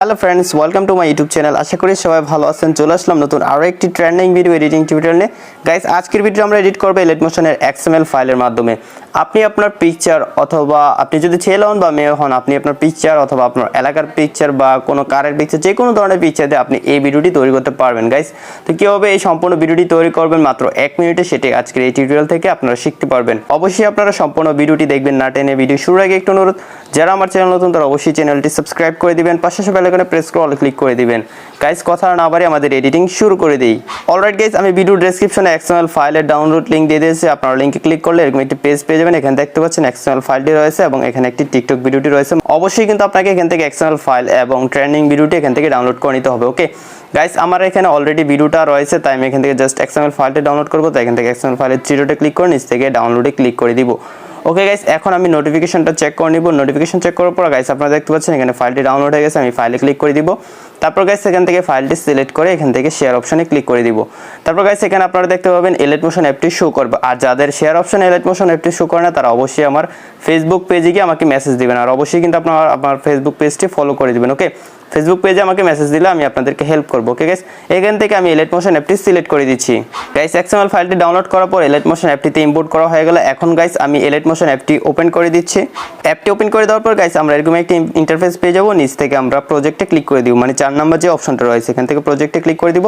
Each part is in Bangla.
Hello friends, welcome to my YouTube channel. আশা করি সবাই ভালো আছেন। চলে আসলাম নতুন আরও একটি ট্রেন্ডিং ভিডিও এডিটিং টিউটোরিয়াল নিয়ে। গাইস, আজকের ভিডিও আমরা এডিট করবো এলাইট মোশনের XML ফাইলের মাধ্যমে। আপনি আপনার পিকচার অথবা আপনি যদি ছেলে হন বা মেয়ে হন, আপনি আপনার পিকচার অথবা আপনার এলাকার পিকচার বা কোনো কারের পিকচার, যে কোনো ধরনের পিকচার দিয়ে আপনি এই ভিডিওটি তৈরি করতে পারবেন। গাইস, তো কীভাবে এই সম্পূর্ণ ভিডিওটি তৈরি করবেন মাত্র 1 মিনিটে, সেটাই আজকের এই টিউটোরিয়াল থেকে আপনারা শিখতে পারবেন। অবশ্যই আপনারা সম্পূর্ণ ভিডিওটি দেখবেন না টেনে। ভিডিও শুরুর আগে একটু অনুরোধ, যারা আমার চ্যানেল নতুন তারা অবশ্যই চ্যানেলটি সাবস্ক্রাইব করে দিবেন, পাশে বেল আইকনে প্রেস করে অল ক্লিক করে দিবেন। গাইস, কথা না বাড়িয়ে আমাদের এডিটিং শুরু করে দিই। অলরাইট গাইস, আমি ভিডিও ডেসক্রিপশনে XML ফাইলের ডাউনলোড লিংক দিয়ে দিয়েছি। আপনারা লিংকে ক্লিক করলে এরকম একটি পেজ পেয়ে যাবেন। এখানে দেখতে পাচ্ছেন XML ফাইলটি রয়েছে এবং এখানে একটি টিকটক ভিডিওটি রয়েছে। অবশ্যই কিন্তু আপনাকে এখান থেকে XML ফাইল এবং ট্রেন্ডিং ভিডিওটি এখান থেকে ডাউনলোড করে নিতে হবে। ওকে গাইস, আমার এখানে অলরেডি ভিডিওটা রয়েছে, তাই আমি এখান থেকে জাস্ট XML ফাইলটা ডাউনলোড করবো। তাই এখান থেকে XML ফাইলের থ্রি ক্লিক করে নিচ থেকে ডাউনলোডে ক্লিক করে দিব। ওকে গাইস, এখন আমি নোটিফিকেশনটা চেক করে নিব। নোটিফিকেশন চেক করার পর গাইস আপনারা দেখতে পাচ্ছেন এখানে ফাইলটি ডাউনলোড হয়ে গেছে। আমি ফাইলে ক্লিক করে দিব। তারপর গাইস এখান থেকে ফাইলটি সিলেক্ট করে এখান থেকে শেয়ার অপশনে ক্লিক করে দিব। তারপর গাইস এখানে আপনারা দেখতে পাবেন এলাইট মোশন অ্যাপটি শো করবে। আর যাদের শেয়ার অপশনে এলাইট মোশন অ্যাপটি শো করে না, তারা অবশ্যই আমার ফেসবুক পেজে গিয়ে আমাকে মেসেজ দিবেন। আর অবশ্যই কিন্তু আপনারা আমার ফেসবুক পেজটি ফলো করে দিবেন। ওকে, ফেসবুক পেজে আমাকে মেসেজ দিলে আমি আপনাদেরকে হেল্প করবো। ওকে গাইস, এখান থেকে আমি এলাইট মোশন অ্যাপটি সিলেক্ট করে দিচ্ছি। গাইস, XML ফাইলটি ডাউনলোড করার পর এলাইট মোশন অ্যাপটিতে ইম্পোর্ট করা হয়ে গেল। এখন গাইস আমি এলাইট মোশন অ্যাপটি ওপেন করে দিচ্ছি। অ্যাপটি ওপেন করে দেওয়ার পর গাইস আমরা এরকম একটি ইন্টারফেস পেয়ে যাবো। নিচ থেকে আমরা প্রজেক্টে ক্লিক করে দিব, মানে 4 নম্বর যে অপশনটা রয়েছে এখান থেকে প্রজেক্টে ক্লিক করে দিব।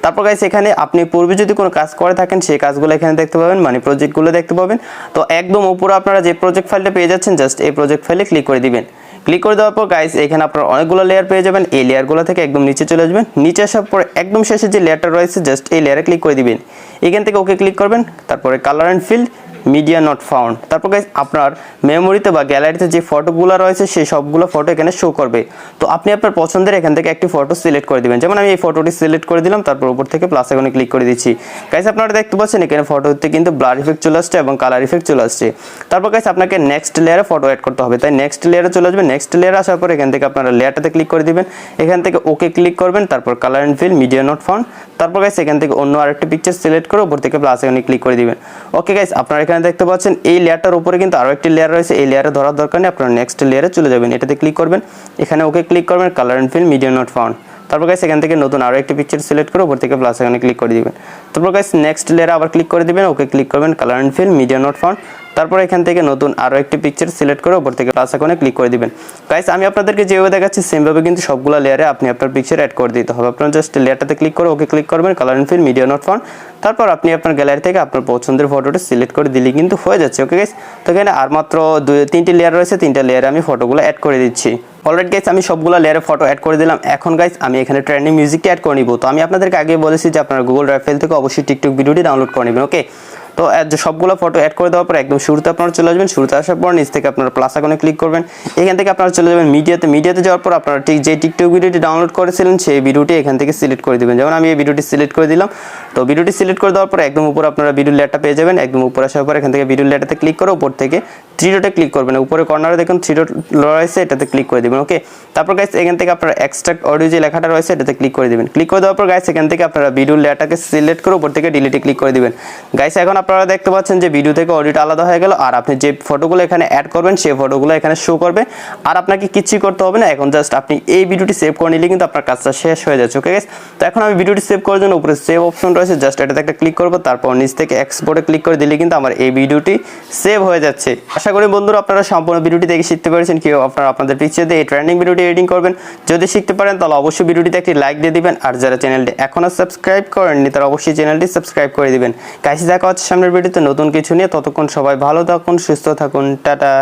তারপর গাইস এখানে আপনি পূর্বে যদি কোনো কাজ করে থাকেন সেই কাজগুলো এখানে দেখতে পাবেন, মানে প্রজেক্টগুলো দেখতে পাবেন। তো একদম উপরে আপনারা যে প্রজেক্ট ফাইলটা পেয়ে যাচ্ছেন, জাস্ট এই প্রজেক্ট ফাইলে ক্লিক করে দিবেন। ক্লিক করে দেওয়ার পর গাইস এখানে আপনারা অনেকগুলো লেয়ার পেয়ে যাবেন। এই লেয়ারগুলো থেকে একদম নিচে চলে আসবেন। নিচে আসার পর একদম শেষে যে লেয়ারটা রয়েছে, জাস্ট এই লেয়ারে ক্লিক করে দিবেন। এখান থেকে ওকে ক্লিক করবেন। তারপরে colour and fill media not found. তারপর গাইস আপনার মেমোরিতে বা গ্যালারিতে যে ফটোগুলো রয়েছে সেই সবগুলো ফটো এখানে শো করবে। তো আপনি আপনার পছন্দের এখান থেকে একটি ফটো সিলেক্ট করে দিবেন। যেমন আমি এই ফটোটি সিলেক্ট করে দিলাম, তারপর উপর থেকে প্লাস আইকনে ক্লিক করে দিচ্ছি। গাইস আপনারা দেখতে পাচ্ছেন এখানে ফটোতে কিন্তু ব্লার ইফেক্ট চলে আসছে এবং কালার ইফেক্ট চলে আসছে। তারপর গাইস আপনাকে নেক্সট লেয়ারে ফটো অ্যাড করতে হবে, তাই নেক্সট লেয়ারে চলে আসবেন। নেক্সট লেয়ারে আসার পর এখান থেকে আপনারা লেয়ারটাতে ক্লিক করে দিবেন। এখান থেকে ওকে ক্লিক করবেন, তারপর colour and fill media not found. তারপর গাইস এখান থেকে অন্য আরেকটি পিকচার সিলেক্ট করে উপর থেকে প্লাস আইকনে ক্লিক করে দিবেন। ওকে গাইস, আপনারা এখানে দেখতে পাচ্ছেন এই লেয়ারটার উপরে কিন্তু আরো একটি লেয়ার রয়েছে। এই লেয়ারে ধরার দরকার নেই, আপনারা নেক্সট লেয়ারে চলে যাবেন। এটাতে ক্লিক করবেন, এখানে ওকে ক্লিক করবেন, colour and fill media not found. তারপর গাইস এখান থেকে নতুন আরো একটি পিকচার সিলেক্ট করে উপর থেকে প্লাস আইকনে ক্লিক করে দিবেন। তারপর গাইস নেক্সট লেয়ারে আবার ক্লিক করে দিবেন, ওকে ক্লিক করবেন, colour and fill media not found. তারপর এখান থেকে নতুন আরো একটি পিকচার সিলেক্ট করে উপর থেকে প্লাস আইকনে ক্লিক করে দিবেন। গাইস আমি আপনাদেরকে যেভাবে দেখাচ্ছি সেমভাবে কিন্তু সবগুলো লেয়ারে আপনি আপনার পিকচার অ্যাড করে দিতে হবে। আপনারা জাস্ট লেয়ারটাতে ক্লিক করে ওকে ক্লিক করবেন, colour and fill media not found. তারপর আপনি আপনার গ্যালারি থেকে আপনার পছন্দের ফটোটি সিলেক্ট করে দিলেই কিন্তু হয়ে যাচ্ছে। ওকে গাইস, তো এখানে আর মাত্র 3টি লেয়ার রয়েছে, 3টা লেয়ারে আমি ফটোগুলো অ্যাড করে দিচ্ছি। অলরাইট গাইস, আমি সবগুলো লেয়ারে ফটো অ্যাড করে দিলাম। এখন গাইস আমি এখানে ট্রেন্ডিং মিউজিকটি অ্যাড করে নিব। তো আমি আপনাদেরকে আগে বলেছি যে আপনারা গুগল ড্রাইভ ফাইল থেকে অবশ্যই টিকটক ভিডিওটি ডাউনলোড করে নেবেন। ওকে, তো সবগুলো ফটো অ্যাড করে দেওয়ার পর একদম শুরুতে আপনারা চলে আসবেন। শুরুতে আসার পর নিচ থেকে আপনারা প্লাস আইকনে ক্লিক করবেন। এখান থেকে আপনারা চলে যাবেন মিডিয়াতে যাওয়ার পর আপনারা ঠিক যে টিকটক ভিডিওটি ডাউনলোড করেছিলেন সেই ভিডিওটি এখান থেকে সিলেক্ট করে দিবেন। যেমন আমি এই ভিডিওটি সিলেক্ট করে দিলাম। তো ভিডিওটি সিলেক্ট করে দেওয়ার পর একদম উপরে আপনারা ভিডিও লেয়ারটা পেয়ে যাবেন। একদম উপরে আসার পর এখান থেকে ভিডিও লেয়ারটাতে ক্লিক করে উপর থেকে থ্রি ডটে ক্লিক করবেন। উপরে কর্নারে দেখুন থ্রি ডট রয়েছে, এটাতে ক্লিক করে দিবেন। ওকে, তারপর গাইস এখান থেকে আপনারা এক্সট্রাক্ট অডিও যে লেখাটা রয়েছে এটাতে ক্লিক করে দিবেন। ক্লিক করে দেওয়ার পর গাইস এখান থেকে আপনারা ভিডিও লেয়ারটাকে সিলেক্ট করে উপর থেকে ডিলিটে ক্লিক করে দিবেন। গাইস এখন আপনারা দেখতে পাচ্ছেন যে ভিডিও থেকে অডিওটা আলাদা হয়ে গেল। আর আপনি যে ফটোগুলো এখানে অ্যাড করবেন সেই ফটোগুলো এখানে শো করবে। আর আপনাকে কিছুই করতে হবে না, এখন জাস্ট আপনি এই ভিডিওটি সেভ করে নিলে কিন্তু আপনার কাজটা শেষ হয়ে যাচ্ছে। ওকে গাইস, তো এখন আমি ভিডিওটি সেভ করার জন্য উপরে সেভ অপশন রয়েছে, জাস্ট এটাতে একটা ক্লিক করব। তারপর নিচ থেকে এক্সপোর্টে ক্লিক করে দিলে কিন্তু আমার এই ভিডিওটি সেভ হয়ে যাচ্ছে। আশা করি বন্ধুরা আপনারা সম্পূর্ণ ভিডিওটি দেখে শিখতে পেরেছেন কিভাবে আপনারা আপনাদের পিকচার দিয়ে এই ট্রেন্ডিং ভিডিওটি এডিটিং করবেন। যদি শিখতে পারেন তাহলে অবশ্যই ভিডিওটিতে একটি লাইক দিয়ে দিবেন। আর যারা চ্যানেলটি এখনো সাবস্ক্রাইব করেননি তারা অবশ্যই চ্যানেলটি সাবস্ক্রাইব করে দিবেন। গাইস দেখা হচ্ছে সামনের ভিডিওতে নতুন কিছু নিয়ে। ততক্ষণ সবাই ভালো থাকুন, সুস্থ থাকুন, টাটা।